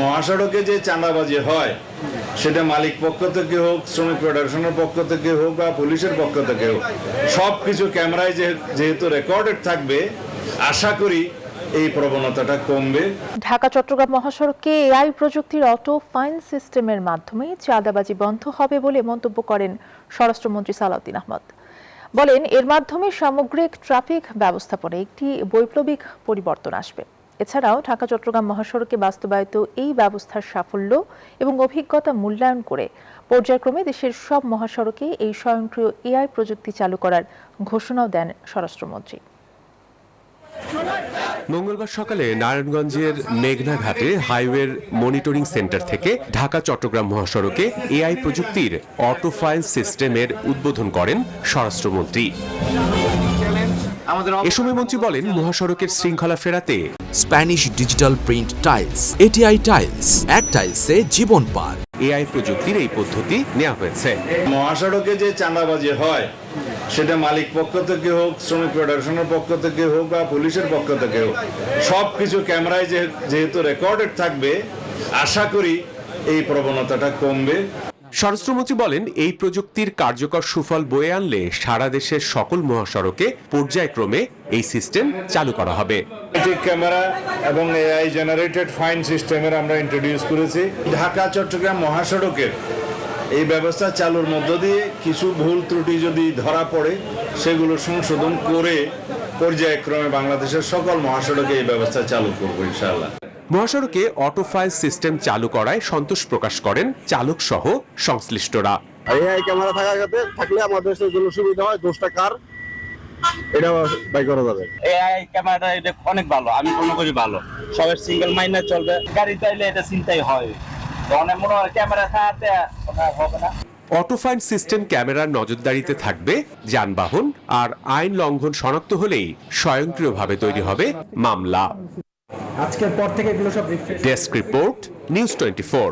মহাসড়কে যে চাঁদাবাজি হয় সেটা মালিক পক্ষ থেকে হোক, শ্রমিক ফেডারেশনের পক্ষ থেকে হোক বা পুলিশের পক্ষ থেকে হোক, সব কিছু ক্যামেরায় যেহেতু রেকর্ডেড থাকবে, আশা করি এই প্রবণতাটা কমবে। ঢাকা চট্টগ্রাম মহাসড়কে এআই প্রযুক্তির অটো ফাইন সিস্টেমের মাধ্যমে চাঁদাবাজি বন্ধ হবে বলে মন্তব্য করেন স্বরাষ্ট্রমন্ত্রী সালাউদ্দিন আহমদ। বলেন, এর মাধ্যমে সামগ্রিক ট্রাফিক ব্যবস্থাপনায় একটি বৈপ্লবিক পরিবর্তন আসবে। এছাড়াও ঢাকা চট্টগ্রাম মহাসড়কে বাস্তবায়িত এই ব্যবস্থার সাফল্য এবং অভিজ্ঞতা মূল্যায়ন করে পর্যায়ক্রমে দেশের সব মহাসড়কে এই স্বয়ংক্রিয় এআই প্রযুক্তি চালু করার ঘোষণাও দেন স্বরাষ্ট্রমন্ত্রী। মঙ্গলবার সকালে নারায়ণগঞ্জের মেঘনাঘাটে হাইওয়ের মনিটরিং সেন্টার থেকে ঢাকা চট্টগ্রাম মহাসড়কে এআই প্রযুক্তির অটো ফাইল সিস্টেমের উদ্বোধন করেন স্বরাষ্ট্রমন্ত্রী। এ সময় মন্ত্রী বলেন, মহাসড়কের শৃঙ্খলা ফেরাতে Spanish digital print tiles, ATI tiles, এক টাইলসে জীবন পার এআই প্রযুক্তির এই পদ্ধতি নেওয়া হয়েছে। মহাসড়কে যে চাঁদাবাজি হয় সেটা মালিক পক্ষ থেকে হোক, শ্রমিক ফেডারেশনের পক্ষ থেকে হোক বা পুলিশের পক্ষ থেকে হোক, সব কিছু ক্যামেরায় যেহেতু রেকর্ডেড থাকবে, আশা করি এই প্রবণতাটা কমবে। স্বরাষ্ট্রমন্ত্রী বলেন, এই প্রযুক্তির কার্যকর সুফল বয়ে আনলে সারা দেশের সকল মহাসড়কে পর্যায়ক্রমে এই সিস্টেম চালু করা হবে। ক্যামেরা এবং এআই জেনারেটেড ফাইন সিস্টেমের আমরা ইন্ট্রোডিউস করেছি। ঢাকা চট্টগ্রাম মহাসড়কের এই ব্যবস্থা চালুর মধ্য দিয়ে কিছু ভুল ত্রুটি যদি ধরা পড়ে সেগুলো সংশোধন করে পর্যায়ক্রমে বাংলাদেশের সকল মহাসড়কে এই ব্যবস্থা চালু করব ইনশাআল্লাহ। মহাসড়কে অটো ফাইল সিস্টেম চালু করায় সন্তোষ প্রকাশ করেন চালক সহ সংশ্লিষ্টরা। এআই ক্যামেরা থাকলে আমাদের জন্য সুবিধা হয়, দোষটা কার এটা বাই করা যাবে। এআই ক্যামেরাটা এটা অনেক ভালো, আমি মনে করি ভালো, সবাই সিঙ্গেল মাইন্ডে চলবে। গাড়ি চাইলে এটা চিন্তাই হয়, অনেক মনে হয় ক্যামেরা থাকতে হবে না। অটো ফাইন সিস্টেম ক্যামেরার নজরদারিতে থাকবে যানবাহন, আর আইন লঙ্ঘন শনাক্ত হলেই স্বয়ংক্রিয়ভাবে তৈরি হবে মামলা। আজকের পর থেকে এগুলো সব ডেস্ক রিপোর্ট, নিউজ 24।